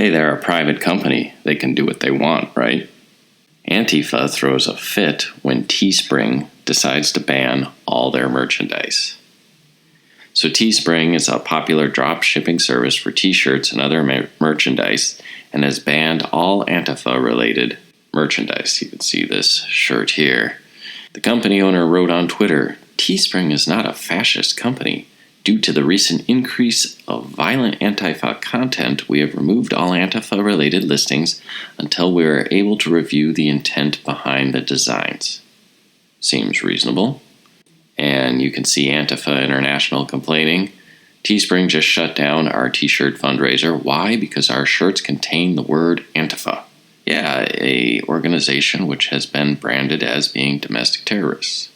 Hey, they're a private company. They can do what they want, right? Antifa throws a fit when Teespring decides to ban all their merchandise. So Teespring is a popular drop shipping service for t-shirts and other merchandise and has banned all Antifa-related merchandise. You can see this shirt here. The company owner wrote on Twitter, "Teespring is not a fascist company. Due to the recent increase of violent Antifa content, we have removed all Antifa-related listings until we are able to review the intent behind the designs." Seems reasonable. And you can see Antifa International complaining, "Teespring just shut down our t-shirt fundraiser. Why? Because our shirts contain the word Antifa." Yeah, a organization which has been branded as being domestic terrorists.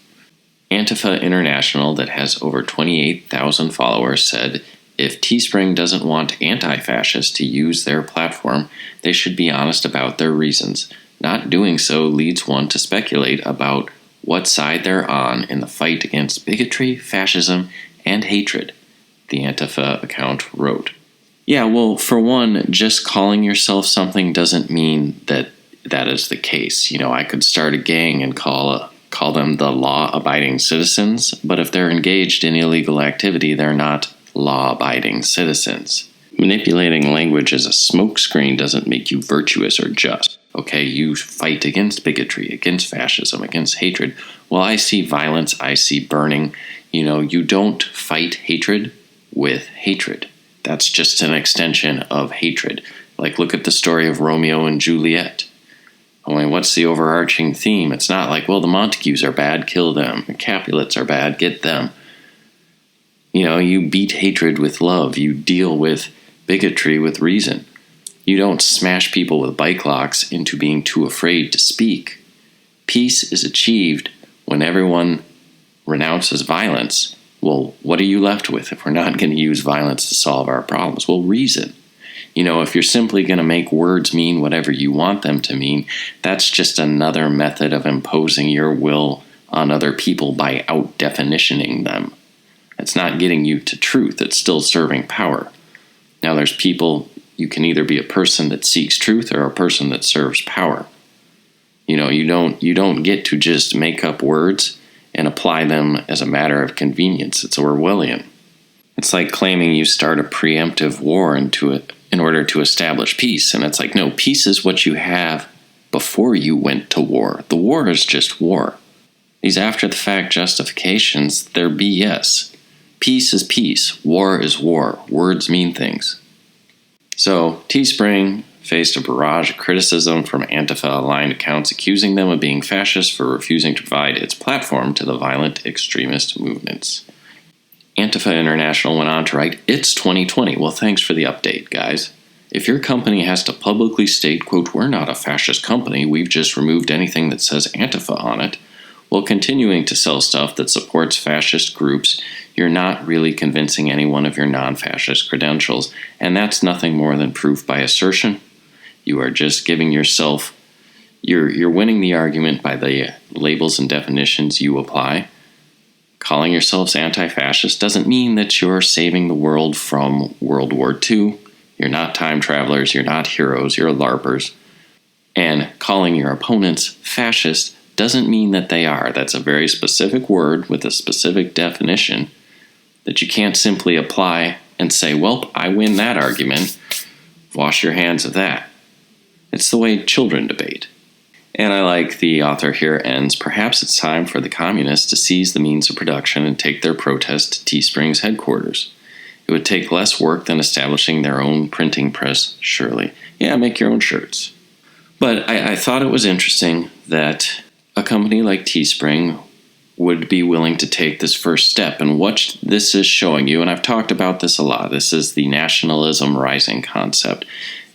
Antifa International, that has over 28,000 followers, said if Teespring doesn't want anti-fascists to use their platform, they should be honest about their reasons. Not doing so leads one to speculate about what side they're on in the fight against bigotry, fascism, and hatred, the Antifa account wrote. Yeah, well, for one, just calling yourself something doesn't mean that that is the case. You know, I could start a gang and call them the law-abiding citizens, but if they're engaged in illegal activity, they're not law-abiding citizens. Manipulating language as a smokescreen doesn't make you virtuous or just. Okay, you fight against bigotry, against fascism, against hatred. Well, I see violence, I see burning. You know, you don't fight hatred with hatred. That's just an extension of hatred. Like, look at the story of Romeo and Juliet. I mean, what's the overarching theme? It's not like, well, the Montagues are bad, kill them. The Capulets are bad, get them. You know, you beat hatred with love. You deal with bigotry with reason. You don't smash people with bike locks into being too afraid to speak. Peace is achieved when everyone renounces violence. Well, what are you left with if we're not going to use violence to solve our problems? Well, reason. You know, if you're simply going to make words mean whatever you want them to mean, that's just another method of imposing your will on other people by out-definitioning them. It's not getting you to truth. It's still serving power. Now, there's people, you can either be a person that seeks truth or a person that serves power. You know, you don't get to just make up words and apply them as a matter of convenience. It's Orwellian. It's like claiming you start a preemptive war in order to establish peace. And it's like, no, peace is what you have before you went to war. The war is just war. These after-the-fact justifications, they're BS. Peace is peace. War is war. Words mean things. So, Teespring faced a barrage of criticism from Antifa-aligned accounts accusing them of being fascist for refusing to provide its platform to the violent extremist movements. Antifa International went on to write, "It's 2020. Well, thanks for the update, guys. If your company has to publicly state, quote, 'We're not a fascist company, we've just removed anything that says Antifa on it,' while continuing to sell stuff that supports fascist groups, you're not really convincing anyone of your non-fascist credentials, and that's nothing more than proof by assertion. You are just giving yourself, you're winning the argument by the labels and definitions you apply. Calling yourselves anti-fascist doesn't mean that you're saving the world from World War II. You're not time travelers, you're not heroes, you're LARPers. And calling your opponents fascist doesn't mean that they are. That's a very specific word with a specific definition that you can't simply apply and say, well, I win that argument. Wash your hands of that. It's the way children debate." And I like the author here ends, "Perhaps it's time for the communists to seize the means of production and take their protest to Teespring's headquarters. It would take less work than establishing their own printing press, surely. Yeah, make your own shirts." But I thought it was interesting that a company like Teespring would be willing to take this first step. And what this is showing you, and I've talked about this a lot, this is the nationalism rising concept,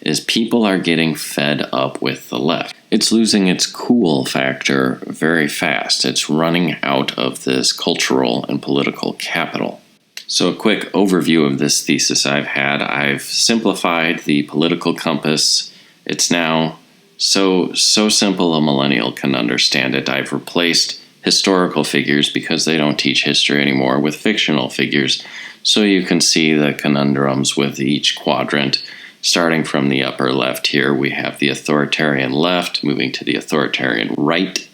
is people are getting fed up with the left. It's losing its cool factor very fast. It's running out of this cultural and political capital. So a quick overview of this thesis I've simplified the political compass. It's now so simple a millennial can understand it. I've replaced historical figures, because they don't teach history anymore, with fictional figures, so you can see the conundrums with each quadrant. Starting from the upper left here, we have the authoritarian left, moving to the authoritarian right,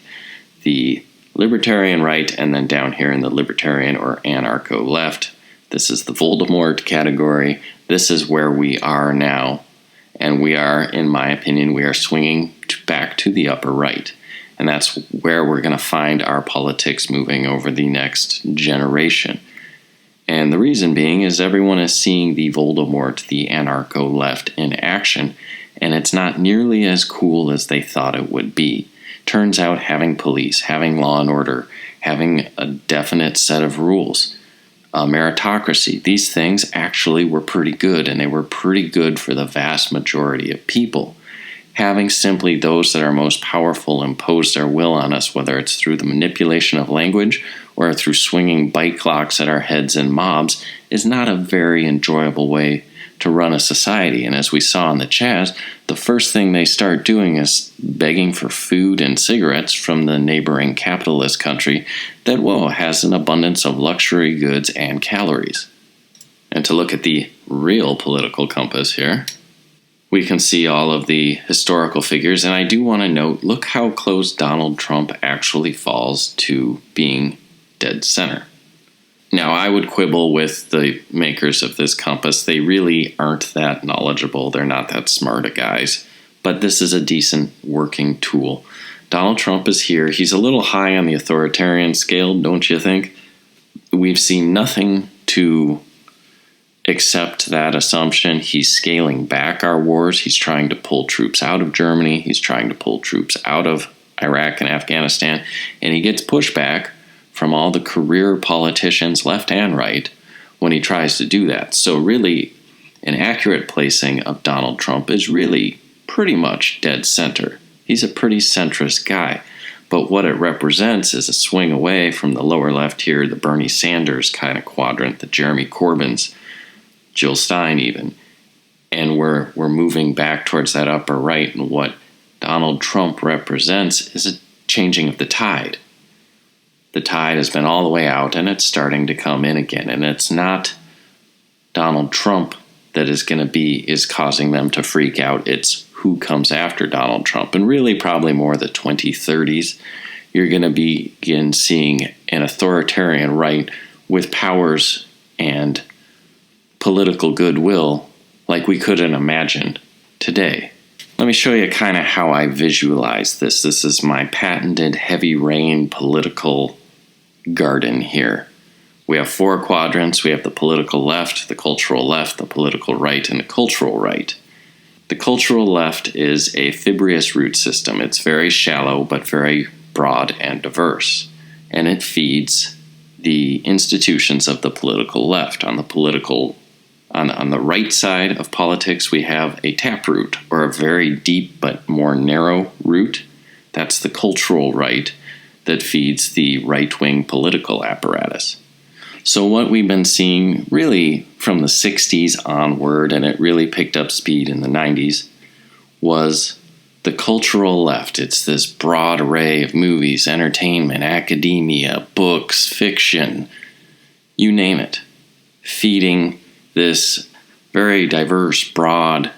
the libertarian right, and then down here in the libertarian or anarcho left. This is the Voldemort category. This is where we are now. And we are, in my opinion, we are swinging back to the upper right. And that's where we're going to find our politics moving over the next generation. And the reason being is everyone is seeing the Voldemort, the anarcho left, in action, and it's not nearly as cool as they thought it would be. Turns out having police, having law and order, having a definite set of rules, a meritocracy, these things actually were pretty good, and they were pretty good for the vast majority of people. Having simply those that are most powerful impose their will on us, whether it's through the manipulation of language or through swinging bite clocks at our heads in mobs, is not a very enjoyable way to run a society. And as we saw in the chat, the first thing they start doing is begging for food and cigarettes from the neighboring capitalist country that, has an abundance of luxury goods and calories. And to look at the real political compass here, we can see all of the historical figures, and I do want to note, look how close Donald Trump actually falls to being dead center. Now, I would quibble with the makers of this compass. They really aren't that knowledgeable. They're not that smart of guys. But this is a decent working tool. Donald Trump is here. He's a little high on the authoritarian scale, don't you think? We've seen nothing to accept that assumption. He's scaling back our wars. He's trying to pull troops out of Germany. He's trying to pull troops out of Iraq and Afghanistan. And he gets pushback from all the career politicians, left and right, when he tries to do that. So really, an accurate placing of Donald Trump is really pretty much dead center. He's a pretty centrist guy. But what it represents is a swing away from the lower left here, the Bernie Sanders kind of quadrant, the Jeremy Corbyns, Jill Stein even. And we're moving back towards that upper right, and what Donald Trump represents is a changing of the tide. The tide has been all the way out, and it's starting to come in again. And it's not Donald Trump that is causing them to freak out. It's who comes after Donald Trump. And really probably more the 2030s, you're going to begin seeing an authoritarian right with powers and political goodwill like we couldn't imagine today. Let me show you kind of how I visualize this. This is my patented Heavyrain political garden here. We have 4 quadrants. We have the political left, the cultural left, the political right, and the cultural right. The cultural left is a fibrous root system. It's very shallow but very broad and diverse. And it feeds the institutions of the political left. On the right side of politics, we have a taproot, or a very deep but more narrow root. That's the cultural right that feeds the right-wing political apparatus. So what we've been seeing really from the 60s onward, and it really picked up speed in the 90s, was the cultural left. It's this broad array of movies, entertainment, academia, books, fiction, you name it, feeding this very diverse, broad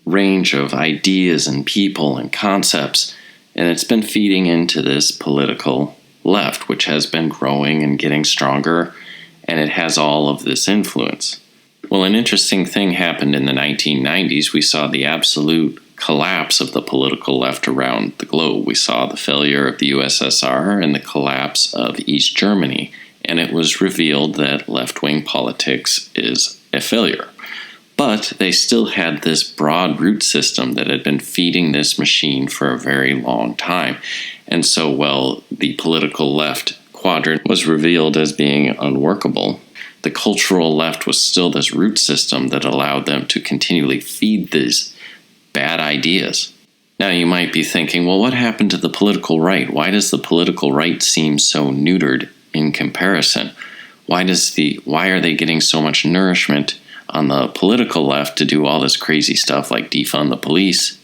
range of ideas and people and concepts, and it's been feeding into this political left, which has been growing and getting stronger, and it has all of this influence. Well, an interesting thing happened in the 1990s. We saw the absolute collapse of the political left around the globe. We saw the failure of the USSR and the collapse of East Germany, and it was revealed that left-wing politics is a failure. But they still had this broad root system that had been feeding this machine for a very long time. And so, the political left quadrant was revealed as being unworkable, the cultural left was still this root system that allowed them to continually feed these bad ideas. Now you might be thinking, well, what happened to the political right? Why does the political right seem so neutered in comparison? Why are they getting so much nourishment on the political left to do all this crazy stuff like defund the police?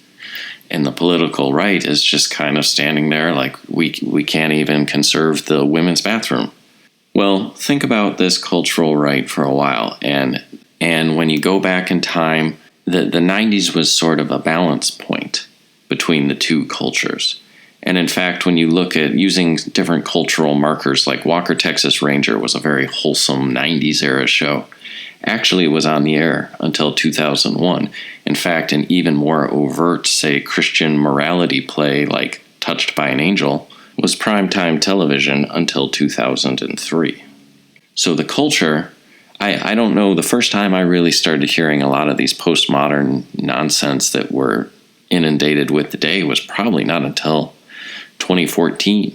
And the political right is just kind of standing there like we can't even conserve the women's bathroom. Well, think about this cultural right for a while, and when you go back in time the 90s was sort of a balance point between the two cultures. And in fact, when you look at using different cultural markers, like Walker, Texas Ranger was a very wholesome 90s era show. Actually, it was on the air until 2001. In fact, an even more overt, say, Christian morality play like Touched by an Angel was primetime television until 2003. So the culture, I don't know, the first time I really started hearing a lot of these postmodern nonsense that we're inundated with today was probably not until 2014,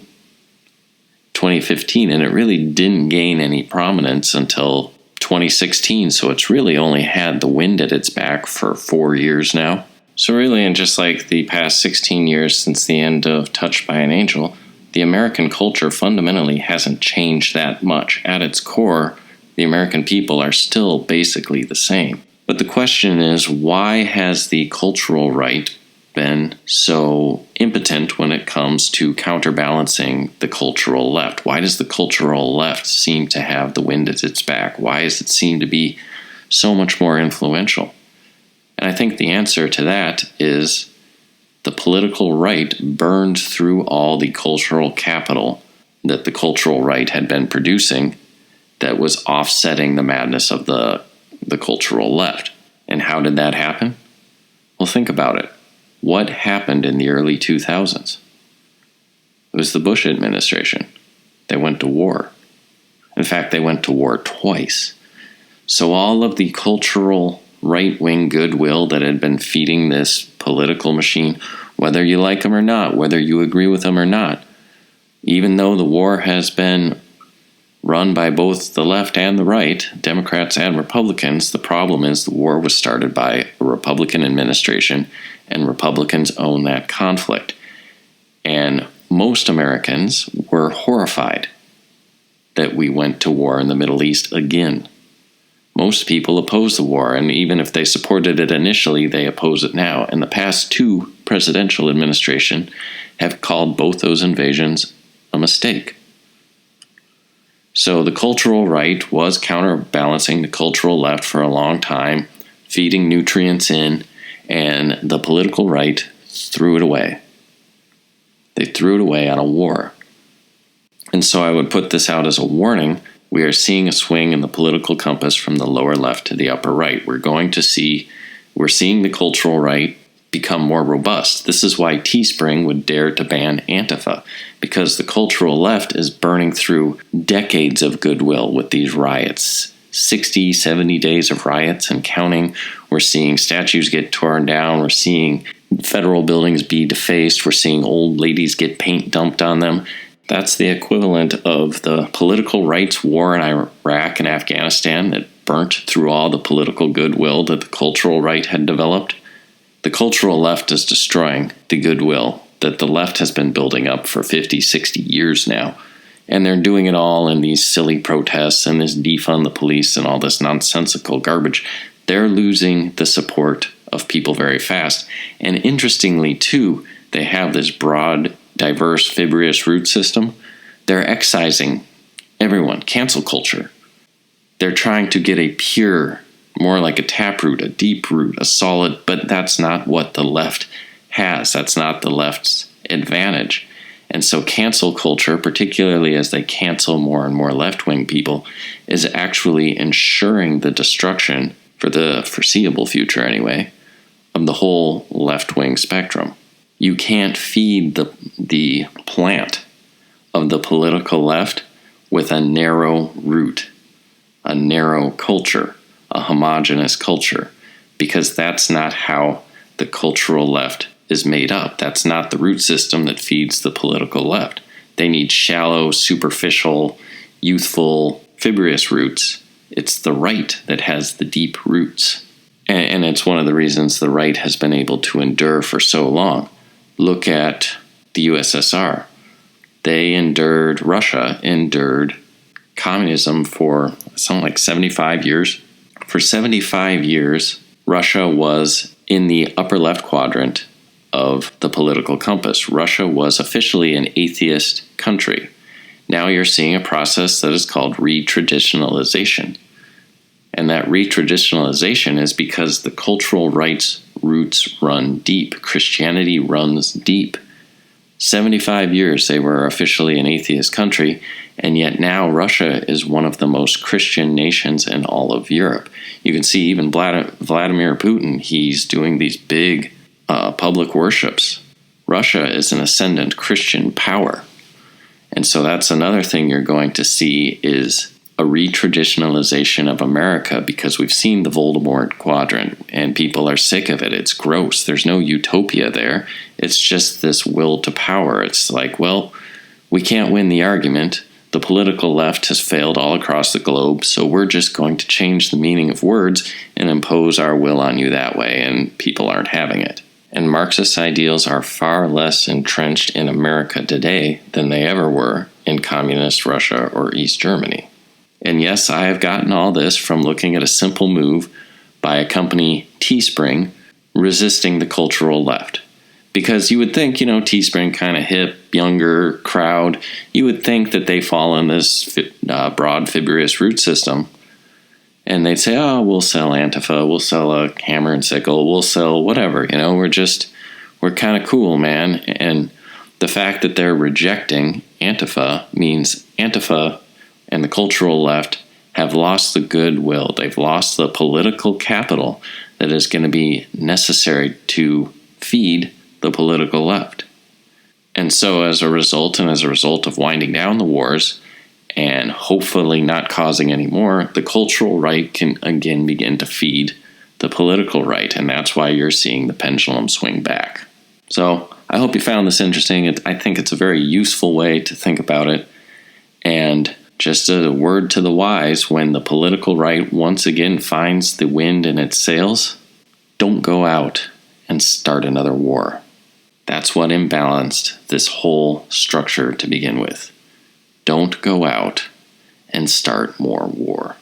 2015, and it really didn't gain any prominence until 2016, so it's really only had the wind at its back for 4 years now. So really, in just like the past 16 years since the end of Touched by an Angel, the American culture fundamentally hasn't changed that much. At its core, the American people are still basically the same. But the question is, why has the cultural right been so impotent when it comes to counterbalancing the cultural left? Why does the cultural left seem to have the wind at its back? Why does it seem to be so much more influential? And I think the answer to that is the political right burned through all the cultural capital that the cultural right had been producing that was offsetting the madness of the cultural left. And how did that happen? Well, think about it. What happened in the early 2000s? It was the Bush administration. They went to war. In fact, they went to war twice. So all of the cultural right-wing goodwill that had been feeding this political machine, whether you like them or not, whether you agree with them or not, even though the war has been run by both the left and the right, Democrats and Republicans, the problem is the war was started by a Republican administration, and Republicans own that conflict. And most Americans were horrified that we went to war in the Middle East again. Most people oppose the war, and even if they supported it initially, they oppose it now. And the past two presidential administrations have called both those invasions a mistake. So the cultural right was counterbalancing the cultural left for a long time, feeding nutrients in, and the political right threw it away. They threw it away on a war. And so I would put this out as a warning. We are seeing a swing in the political compass from the lower left to the upper right. We're seeing the cultural right become more robust. This is why Teespring would dare to ban Antifa, because the cultural left is burning through decades of goodwill with these riots. 60, 70 days of riots and counting. We're seeing statues get torn down. We're seeing federal buildings be defaced. We're seeing old ladies get paint dumped on them. That's the equivalent of the political rights war in Iraq and Afghanistan that burnt through all the political goodwill that the cultural right had developed. The cultural left is destroying the goodwill that the left has been building up for 50, 60 years now. And they're doing it all in these silly protests and this defund the police and all this nonsensical garbage. They're losing the support of people very fast. And interestingly, too, they have this broad, diverse, fibrous root system. They're excising everyone, cancel culture. They're trying to get a pure, more like a taproot, a deep root, a solid, but that's not what the left has. That's not the left's advantage. And so cancel culture, particularly as they cancel more and more left-wing people, is actually ensuring the destruction, for the foreseeable future anyway, of the whole left-wing spectrum. You can't feed the plant of the political left with a narrow root, a narrow culture, a homogeneous culture, because that's not how the cultural left is made up. That's not the root system that feeds the political left. They need shallow, superficial, youthful, fibrous roots. It's the right that has the deep roots. And it's one of the reasons the right has been able to endure for so long. Look at the USSR. Russia endured communism for something like 75 years. For 75 years, Russia was in the upper left quadrant of the political compass. Russia was officially an atheist country. Now you're seeing a process that is called retraditionalization. And that retraditionalization is because the cultural right's roots run deep. Christianity runs deep. 75 years they were officially an atheist country, and yet now Russia is one of the most Christian nations in all of Europe. You can see even Vladimir Putin, he's doing these big public worships. Russia is an ascendant Christian power. And so that's another thing you're going to see is a retraditionalization of America, because we've seen the Voldemort quadrant and people are sick of it. It's gross. There's no utopia there. It's just this will to power. It's like, well, we can't win the argument. The political left has failed all across the globe, so we're just going to change the meaning of words and impose our will on you that way, and people aren't having it. And Marxist ideals are far less entrenched in America today than they ever were in communist Russia or East Germany. And yes, I have gotten all this from looking at a simple move by a company, Teespring, resisting the cultural left. Because you would think, Teespring, kind of hip, younger crowd, you would think that they fall in this broad fibrous root system. And they'd say, oh, we'll sell Antifa, we'll sell a hammer and sickle, we'll sell whatever, we're kind of cool, man. And the fact that they're rejecting Antifa means Antifa and the cultural left have lost the goodwill. They've lost the political capital that is going to be necessary to feed the political left. And so as a result of winding down the wars and hopefully not causing any more, the cultural right can again begin to feed the political right. And that's why you're seeing the pendulum swing back. So I hope you found this interesting. I think it's a very useful way to think about it. And just a word to the wise, when the political right once again finds the wind in its sails, don't go out and start another war. That's what imbalanced this whole structure to begin with. Don't go out and start more war.